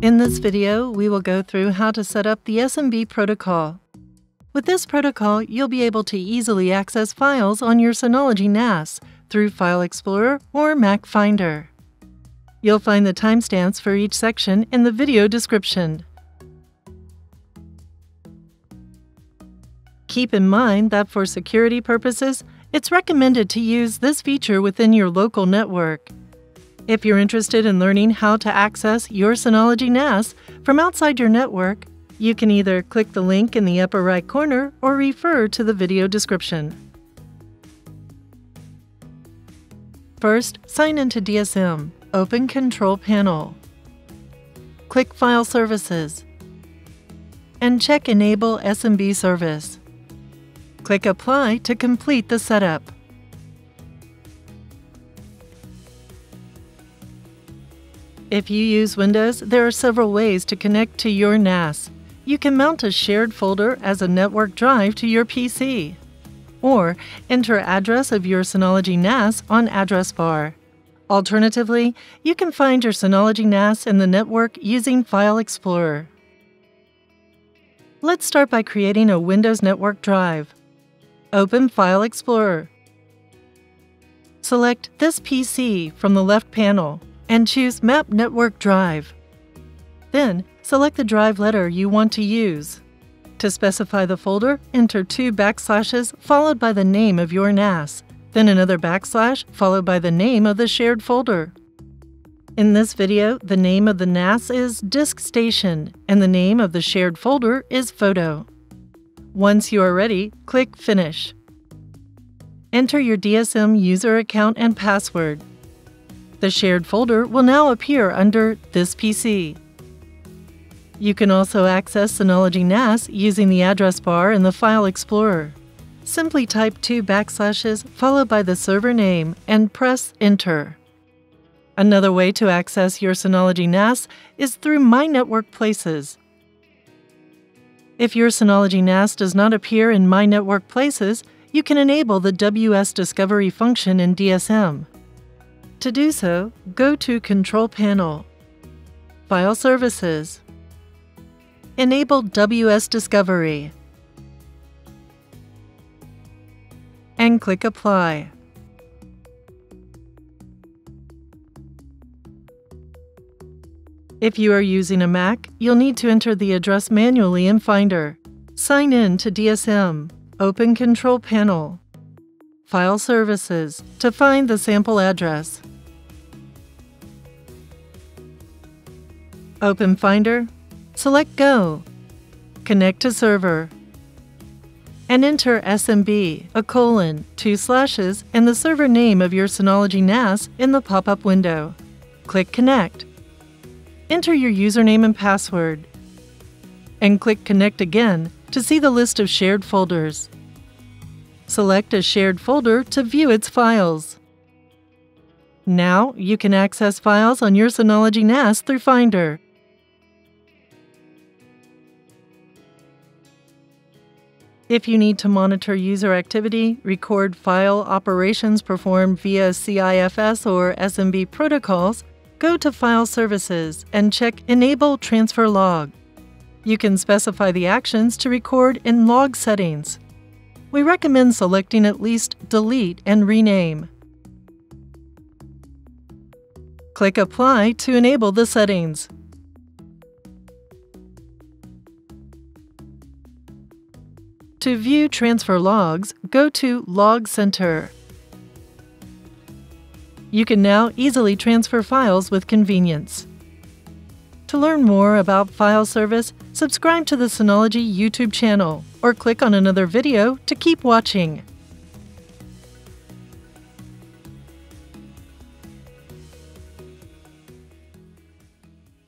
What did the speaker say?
In this video, we will go through how to set up the SMB protocol. With this protocol, you'll be able to easily access files on your Synology NAS through File Explorer or Mac Finder. You'll find the timestamps for each section in the video description. Keep in mind that for security purposes, it's recommended to use this feature within your local network. If you're interested in learning how to access your Synology NAS from outside your network, you can either click the link in the upper right corner or refer to the video description. First, sign into DSM. Open Control Panel. Click File Services and check Enable SMB Service. Click Apply to complete the setup. If you use Windows, there are several ways to connect to your NAS. You can mount a shared folder as a network drive to your PC, or enter address of your Synology NAS on address bar. Alternatively, you can find your Synology NAS in the network using File Explorer. Let's start by creating a Windows network drive. Open File Explorer. Select this PC from the left panel and choose Map Network Drive. Then, select the drive letter you want to use. To specify the folder, enter 2 backslashes followed by the name of your NAS, then another backslash followed by the name of the shared folder. In this video, the name of the NAS is Disk Station and the name of the shared folder is Photo. Once you are ready, click Finish. Enter your DSM user account and password. The shared folder will now appear under this PC. You can also access Synology NAS using the address bar in the File Explorer. Simply type 2 backslashes followed by the server name and press Enter. Another way to access your Synology NAS is through My Network Places. If your Synology NAS does not appear in My Network Places, you can enable the WS Discovery function in DSM. To do so, go to Control Panel, File Services, enable WS Discovery, and click Apply. If you are using a Mac, you'll need to enter the address manually in Finder. Sign in to DSM. Open Control Panel, File Services to find the sample address. Open Finder, select Go, connect to server, and enter SMB, 2 slashes, and the server name of your Synology NAS in the pop-up window. Click Connect. Enter your username and password, and click Connect again to see the list of shared folders. Select a shared folder to view its files. Now you can access files on your Synology NAS through Finder. If you need to monitor user activity, record file operations performed via CIFS or SMB protocols, go to File Services and check Enable Transfer Log. You can specify the actions to record in Log Settings. We recommend selecting at least Delete and Rename. Click Apply to enable the settings. To view transfer logs, go to Log Center. You can now easily transfer files with convenience. To learn more about file service, subscribe to the Synology YouTube channel or click on another video to keep watching.